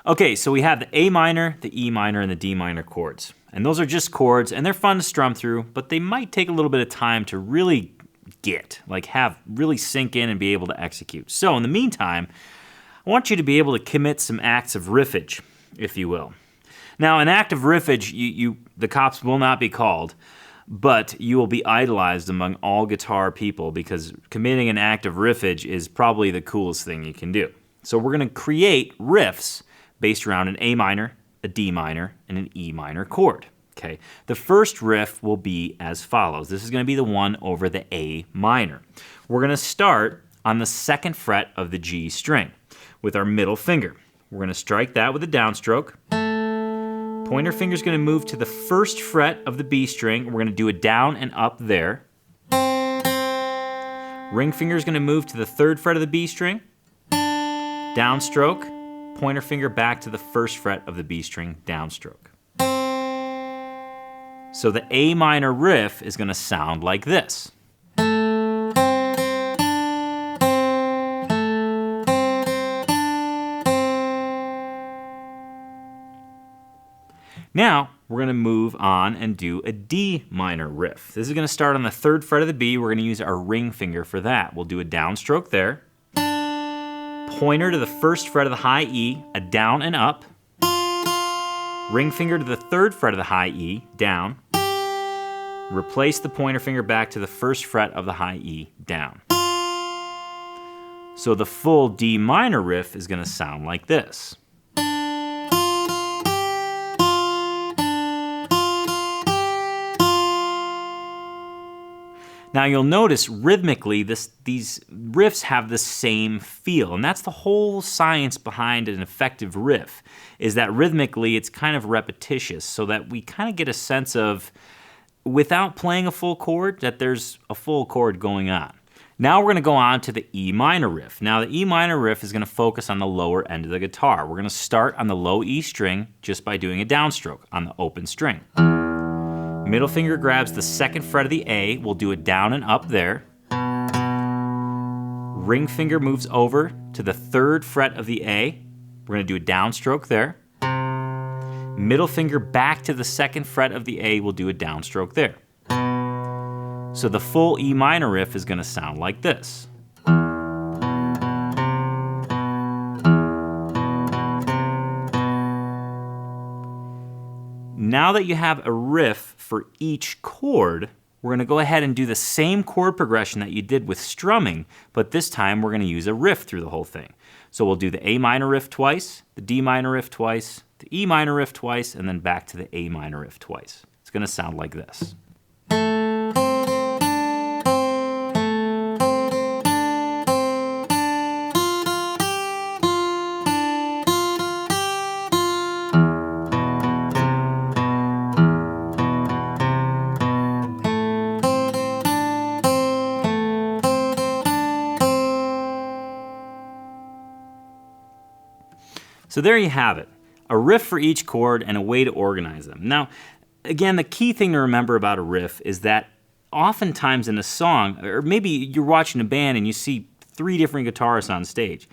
Okay, so we have the A minor, the E minor, and the D minor chords. And those are just chords, and they're fun to strum through, but they might take a little bit of time to really really sink in and be able to execute. So in the meantime, I want you to be able to commit some acts of riffage, if you will. Now, an act of riffage, the cops will not be called, but you will be idolized among all guitar people because committing an act of riffage is probably the coolest thing you can do. So we're going to create riffs based around an A minor, a D minor, and an E minor chord. Okay. The first riff will be as follows. This is going to be the one over the A minor. We're going to start on the 2nd fret of the G string with our middle finger. We're going to strike that with a downstroke. Pointer finger is going to move to the 1st fret of the B string. We're going to do a down and up there. Ring finger is going to move to the 3rd fret of the B string. Downstroke. Pointer finger back to the 1st fret of the B string, downstroke. So the A minor riff is going to sound like this. Now, we're going to move on and do a D minor riff. This is going to start on the 3rd fret of the B. We're going to use our ring finger for that. We'll do a downstroke there. Pointer to the 1st fret of the high E, a down and up. Ring finger to the 3rd fret of the high E, down. Replace the pointer finger back to the 1st fret of the high E, down. So the full D minor riff is going to sound like this. Now you'll notice rhythmically these riffs have the same feel, and that's the whole science behind an effective riff, is that rhythmically it's kind of repetitious so that we kind of get a sense of, without playing a full chord, that there's a full chord going on. Now we're going to go on to the E minor riff. Now the E minor riff is going to focus on the lower end of the guitar. We're going to start on the low E string just by doing a downstroke on the open string. Middle finger grabs the 2nd fret of the A. We'll do a down and up there. Ring finger moves over to the 3rd fret of the A. We're going to do a downstroke there. Middle finger back to the 2nd fret of the A. We'll do a downstroke there. So the full E minor riff is going to sound like this. Now that you have a riff for each chord, we're going to go ahead and do the same chord progression that you did with strumming, but this time we're going to use a riff through the whole thing. So we'll do the A minor riff twice, the D minor riff twice, the E minor riff twice, and then back to the A minor riff twice. It's going to sound like this. So there you have it, a riff for each chord and a way to organize them. Now, again, the key thing to remember about a riff is that oftentimes in a song, or maybe you're watching a band and you see 3 different guitarists on stage,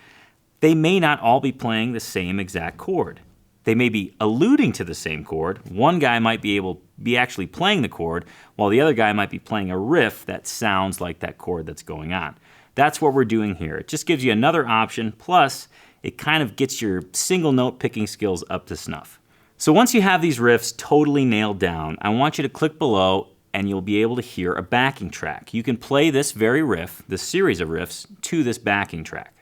they may not all be playing the same exact chord. They may be alluding to the same chord. One guy might be actually playing the chord, while the other guy might be playing a riff that sounds like that chord that's going on. That's what we're doing here. It just gives you another option, plus it kind of gets your single note picking skills up to snuff. So once you have these riffs totally nailed down, I want you to click below and you'll be able to hear a backing track. You can play this very riff, this series of riffs, to this backing track.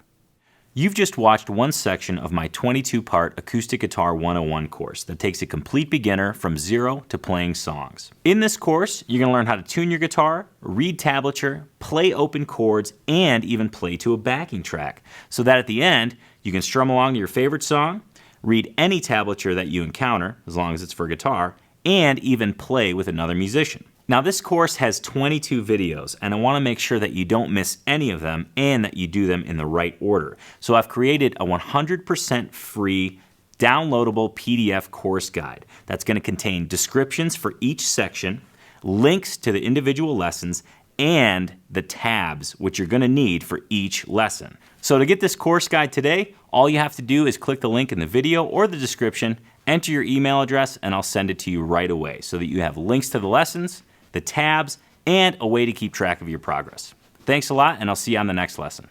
You've just watched one section of my 22-part Acoustic Guitar 101 course that takes a complete beginner from zero to playing songs. In this course, you're going to learn how to tune your guitar, read tablature, play open chords, and even play to a backing track, so that at the end, you can strum along to your favorite song, read any tablature that you encounter, as long as it's for guitar, and even play with another musician. Now this course has 22 videos, and I want to make sure that you don't miss any of them and that you do them in the right order. So I've created a 100% free downloadable PDF course guide that's going to contain descriptions for each section, links to the individual lessons, and the tabs, which you're gonna need for each lesson. So to get this course guide today, all you have to do is click the link in the video or the description, enter your email address, and I'll send it to you right away so that you have links to the lessons, the tabs, and a way to keep track of your progress. Thanks a lot, and I'll see you on the next lesson.